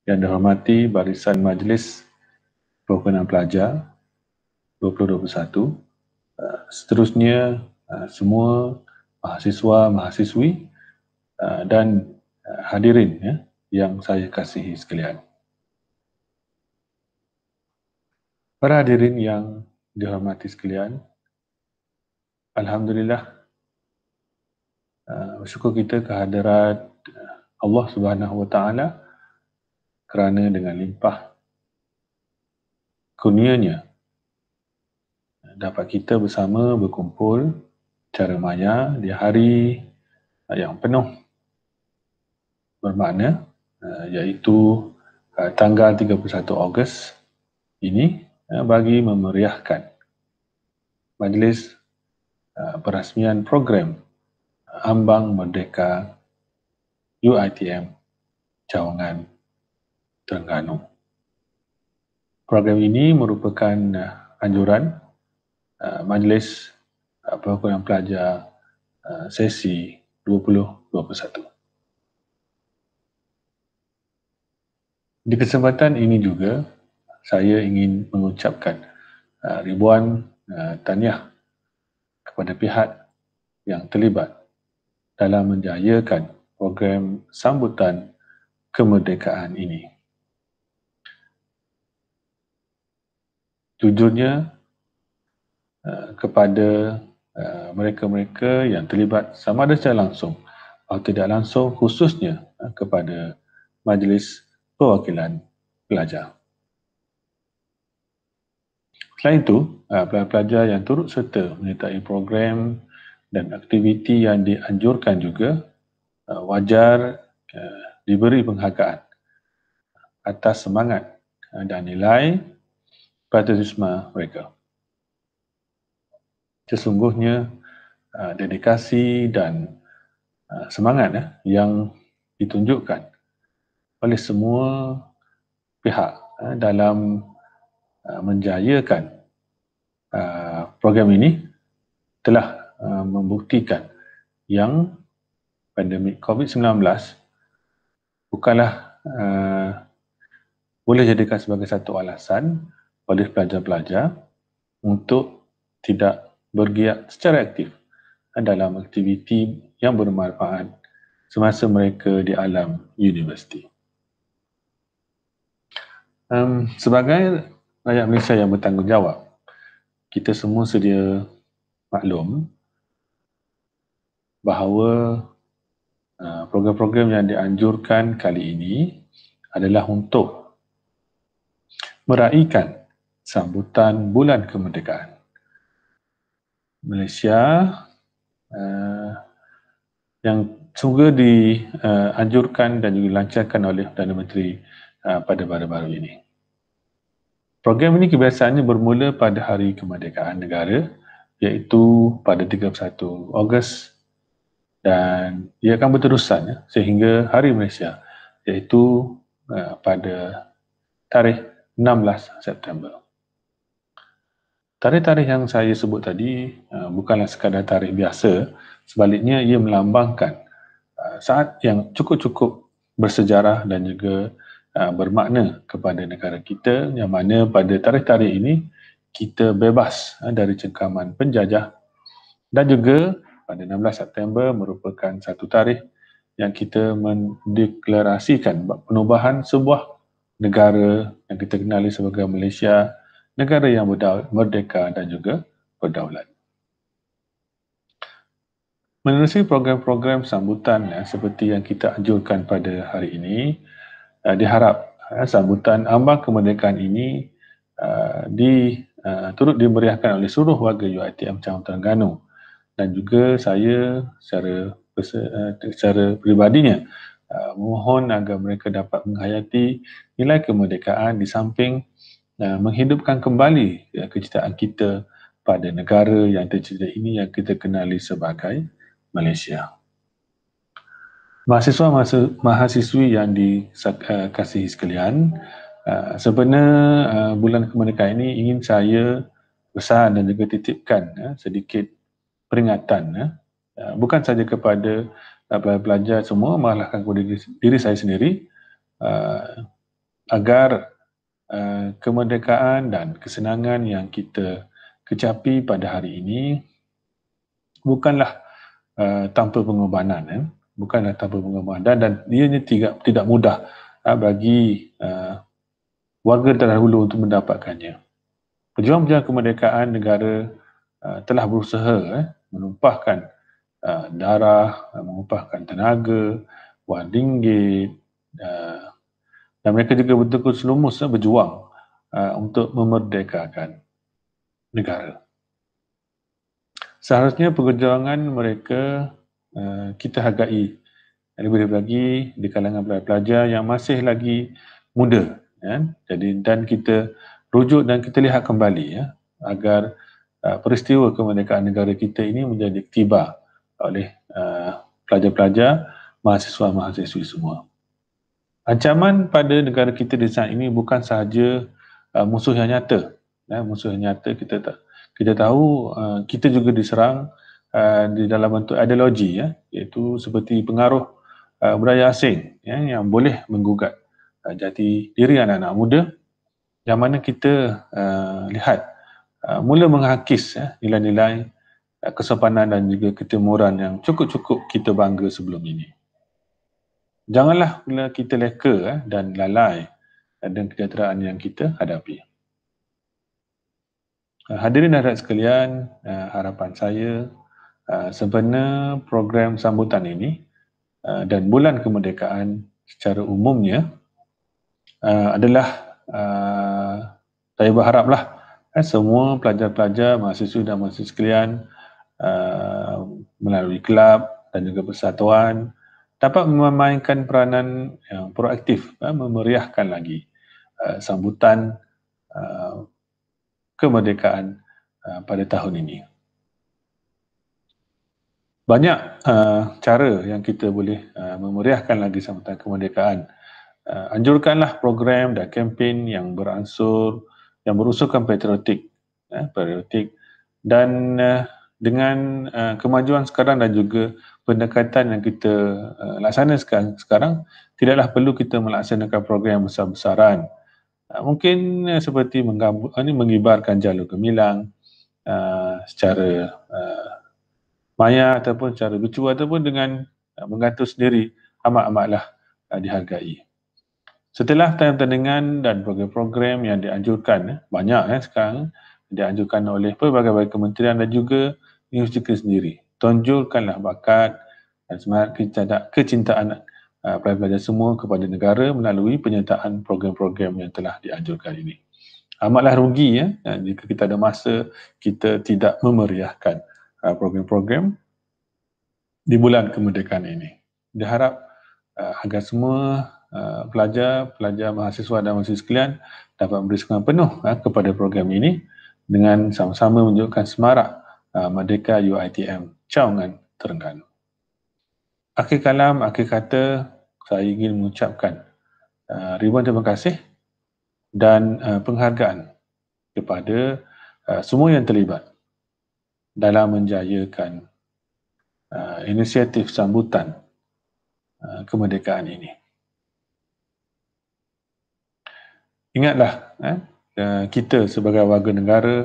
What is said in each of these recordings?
Yang dihormati Barisan Majlis Perhimpunan Pelajar 2021, seterusnya semua mahasiswa, mahasiswi dan hadirin yang saya kasihi sekalian. Para hadirin yang dihormati sekalian, Alhamdulillah, bersyukur kita kehadirat Allah Subhanahu Wa Taala kerana dengan limpah kurnianya dapat kita bersama berkumpul secara maya di hari yang penuh bermakna, iaitu tanggal 31 Ogos ini bagi memeriahkan majlis perasmian program Ambang Merdeka UiTM Cawangan, Terengganu. Program ini merupakan anjuran Majlis Perhimpunan Pelajar sesi 2021. Di kesempatan ini juga, saya ingin mengucapkan ribuan tahniah kepada pihak yang terlibat dalam menjayakan program sambutan kemerdekaan ini. Jujurnya, kepada mereka-mereka yang terlibat sama ada secara langsung atau tidak langsung, khususnya kepada Majlis Perwakilan Pelajar. Selain itu, pelajar-pelajar yang turut serta menyertai program dan aktiviti yang dianjurkan juga wajar diberi penghargaan atas semangat dan nilai patriotisme mereka. Sesungguhnya dedikasi dan semangat yang ditunjukkan oleh semua pihak dalam menjayakan program ini telah membuktikan yang pandemik COVID-19 bukanlah boleh jadikan sebagai satu alasan oleh pelajar-pelajar untuk tidak bergiat secara aktif dalam aktiviti yang bermanfaat semasa mereka di alam universiti. Sebagai rakyat Malaysia yang bertanggungjawab, kita semua sedia maklum bahawa program-program yang dianjurkan kali ini adalah untuk meraihkan sambutan Bulan Kemerdekaan Malaysia yang semoga dianjurkan dan juga dilancarkan oleh Perdana Menteri pada baru-baru ini. Program ini kebiasaannya bermula pada Hari Kemerdekaan Negara, iaitu pada 31 Ogos, dan ia akan berterusan sehingga Hari Malaysia, iaitu pada tarikh 16 September. Tarikh-tarikh yang saya sebut tadi bukanlah sekadar tarikh biasa, sebaliknya ia melambangkan saat yang cukup-cukup bersejarah dan juga bermakna kepada negara kita, yang mana pada tarikh-tarikh ini kita bebas dari cengkaman penjajah, dan juga pada 16 September merupakan satu tarikh yang kita mendeklarasikan penubuhan sebuah negara yang kita kenali sebagai Malaysia, negara yang merdeka dan juga berdaulat. Menerusi program-program sambutan seperti yang kita anjurkan pada hari ini, diharap sambutan Ambang Kemerdekaan ini turut dimeriahkan oleh seluruh warga UiTM Cawangan Terengganu, dan juga saya secara peribadinya mohon agar mereka dapat menghayati nilai kemerdekaan di samping menghidupkan kembali kecintaan kita pada negara yang tercinta ini yang kita kenali sebagai Malaysia. Mahasiswa-mahasiswi yang dikasihi sekalian, sebenarnya Bulan Kemerdekaan ini ingin saya pesan dan juga titipkan sedikit peringatan, bukan saja kepada pelajar semua, malahkan kepada diri saya sendiri, agar kemerdekaan dan kesenangan yang kita kecapi pada hari ini bukanlah tanpa pengorbanan, bukanlah tanpa pengorbanan, dan ianya tidak mudah bagi warga terdahulu untuk mendapatkannya. Pejuang-pejuang kemerdekaan negara telah berusaha menumpahkan darah, menumpahkan tenaga, wang ringgit, dan mereka juga betul-betul selumus berjuang untuk memerdekakan negara. Seharusnya perjuangan mereka kita hargai, lebih-lebih lagi di kalangan pelajar yang masih lagi muda, Jadi dan kita rujuk dan kita lihat kembali agar peristiwa kemerdekaan negara kita ini menjadi iktibar oleh pelajar-pelajar, mahasiswa-mahasiswi semua. Ancaman pada negara kita di saat ini bukan sahaja musuh yang nyata. Musuh yang nyata kita tahu kita juga diserang di dalam bentuk ideologi, iaitu seperti pengaruh budaya asing yang boleh menggugat jati diri anak-anak muda, yang mana kita lihat mula menghakis nilai-nilai kesopanan dan juga ketimuran yang cukup-cukup kita bangga sebelum ini. Janganlah bila kita leka dan lalai dengan kejahteraan yang kita hadapi. Hadirin hadirat sekalian, harapan saya sempena program sambutan ini dan bulan kemerdekaan secara umumnya adalah saya berharaplah semua pelajar-pelajar, mahasiswa dan mahasiswa sekalian melalui kelab dan juga persatuan dapat memainkan peranan yang proaktif memeriahkan lagi sambutan kemerdekaan pada tahun ini. Banyak cara yang kita boleh memeriahkan lagi sambutan kemerdekaan. Anjurkanlah program dan kempen yang berunsurkan patriotik, dan dengan kemajuan sekarang dan juga pendekatan yang kita laksanakan sekarang, tidaklah perlu kita melaksanakan program yang besar-besaran. Mungkin seperti mengibarkan jalur gemilang secara maya ataupun secara virtual ataupun dengan menggantung sendiri amat-amatlah dihargai. Setelah tandingan dan program-program yang dianjurkan, banyak sekarang dianjurkan oleh pelbagai kementerian dan juga universiti sendiri. Tonjolkanlah bakat dan semangat kecintaan pelajar semua kepada negara melalui penyertaan program-program yang telah dianjurkan ini. Amatlah rugi jika kita ada masa kita tidak memeriahkan program-program di bulan kemerdekaan ini. Diharap agar semua pelajar, mahasiswa dan mahasiswa sekalian dapat memberi sokongan penuh kepada program ini dengan sama-sama menunjukkan semarak Merdeka UiTM Cawangan Terengganu. Akhir kalam, akhir kata, saya ingin mengucapkan ribuan terima kasih dan penghargaan kepada semua yang terlibat dalam menjayakan inisiatif sambutan kemerdekaan ini. Ingatlah, kita sebagai warga negara,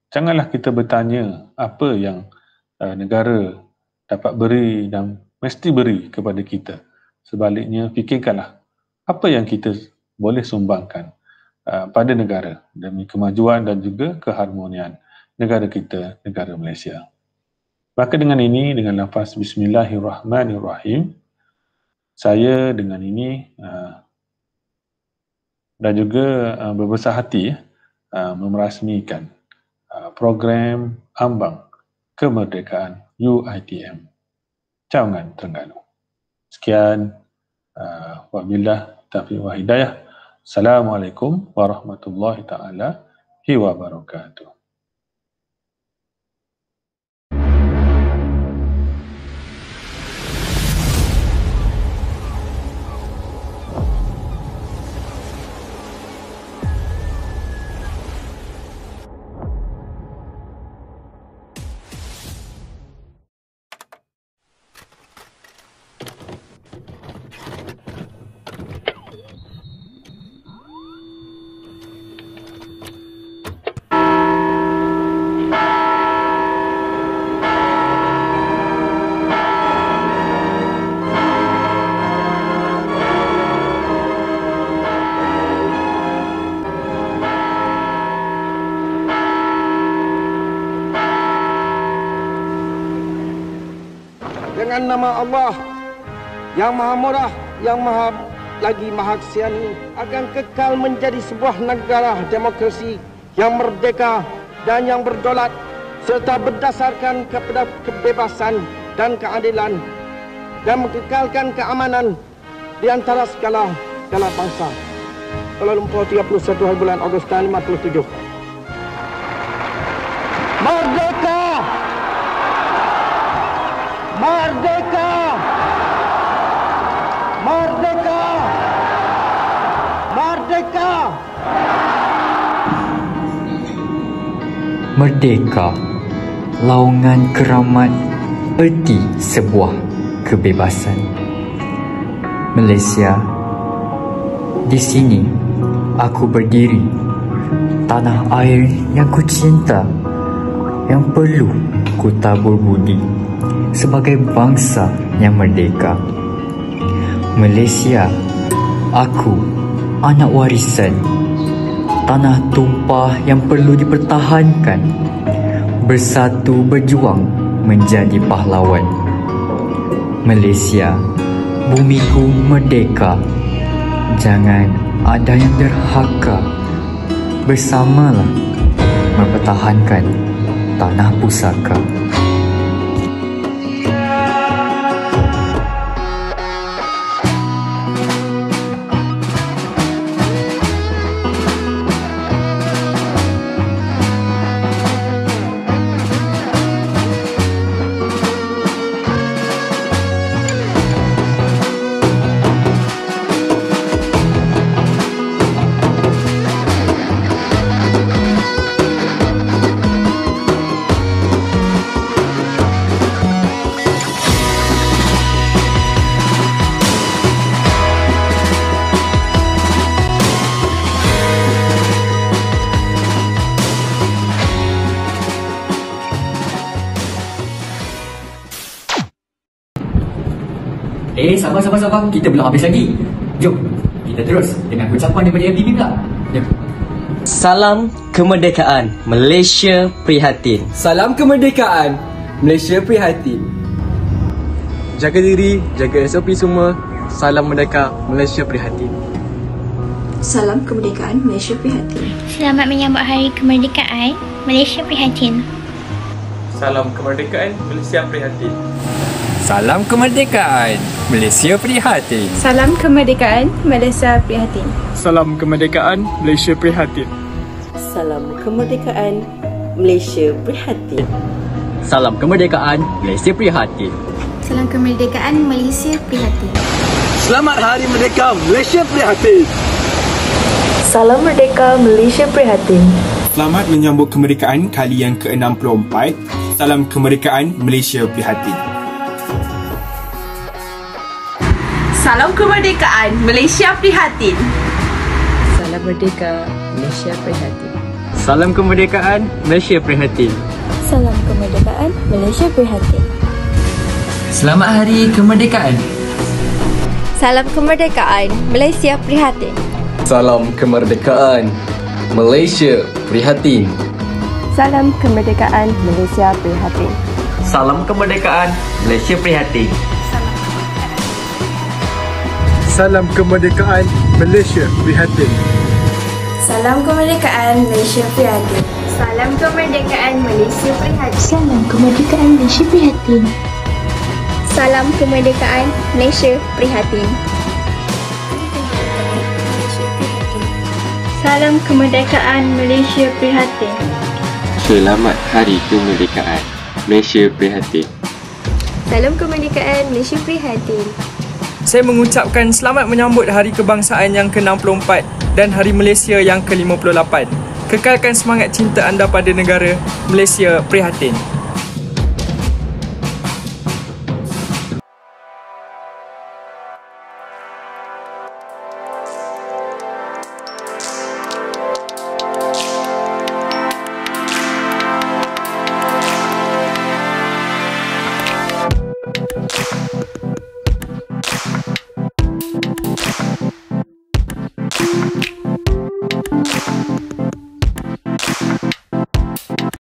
janganlah kita bertanya apa yang negara dapat beri dan mesti beri kepada kita. Sebaliknya, fikirkanlah apa yang kita boleh sumbangkan pada negara demi kemajuan dan juga keharmonian negara kita, negara Malaysia. Maka dengan ini, dengan lafaz Bismillahirrahmanirrahim, saya dengan ini dan juga berbesar hati memerasmikan program Ambang Kemerdekaan UiTM Cawangan Terengganu. Sekian, wabillahi taufiq wal hidayah. Assalamualaikum warahmatullahi taala wabarakatuh. mengucapkan nama Allah yang Maha Murah, yang Maha Kasihan akan kekal menjadi sebuah negara demokrasi yang merdeka dan yang berdaulat serta berdasarkan kepada kebebasan dan keadilan dan mengekalkan keamanan di antara segala bangsa. Kuala Lumpur, 31 hari bulan Ogos tahun 57. Merdeka! Merdeka! Merdeka! Merdeka! Merdeka, laungan keramat erti sebuah kebebasan. Malaysia, di sini aku berdiri, tanah air yang ku cinta, yang perlu ku tabur budi sebagai bangsa yang merdeka. Malaysia, aku anak warisan, tanah tumpah yang perlu dipertahankan, bersatu berjuang menjadi pahlawan. Malaysia, bumiku merdeka, jangan ada yang derhaka. Bersamalah mempertahankan tanah pusaka. Sabar. Kita belum habis lagi. Jom, kita terus dengan ucapan daripada MPB pula. Jom. Salam kemerdekaan, Malaysia prihatin. Salam kemerdekaan, Malaysia prihatin. Jaga diri, jaga SOP semua. Salam merdeka, Malaysia prihatin. Salam kemerdekaan, Malaysia prihatin. Selamat menyambut Hari Kemerdekaan, Malaysia prihatin. Salam kemerdekaan, Malaysia prihatin. Salam kemerdekaan, Malaysia prihatin. Salam kemerdekaan, Malaysia prihatin. Salam kemerdekaan, Malaysia prihatin. Salam kemerdekaan, Malaysia prihatin. Salam kemerdekaan, Malaysia prihatin. Salam kemerdekaan, Malaysia prihatin. Selamat Hari Merdeka, Malaysia prihatin. Salam merdeka, Malaysia prihatin. Selamat menyambut kemerdekaan kali yang ke-64. Salam kemerdekaan, Malaysia prihatin. Salam kemerdekaan, Malaysia prihatin. Salam merdeka, Malaysia prihatin. Salam kemerdekaan, Malaysia prihatin. Salam kemerdekaan, Malaysia prihatin. Selamat Hari Kemerdekaan. Salam kemerdekaan, Malaysia prihatin. Salam kemerdekaan, Malaysia prihatin. Salam kemerdekaan, Malaysia prihatin. Salam kemerdekaan, Malaysia prihatin. Salam kemerdekaan, Malaysia prihatin. Salam kemerdekaan, Malaysia prihatin. Salam kemerdekaan, Malaysia prihatin. Salam kemerdekaan, Malaysia prihatin. Salam kemerdekaan, Malaysia prihatin. Salam kemerdekaan, Malaysia prihatin. Selamat Hari Kemerdekaan, Malaysia prihatin. Salam kemerdekaan, Malaysia prihatin. Saya mengucapkan selamat menyambut Hari Kebangsaan yang ke-64 dan Hari Malaysia yang ke-58. Kekalkan semangat cinta anda pada negara. Malaysia prihatin.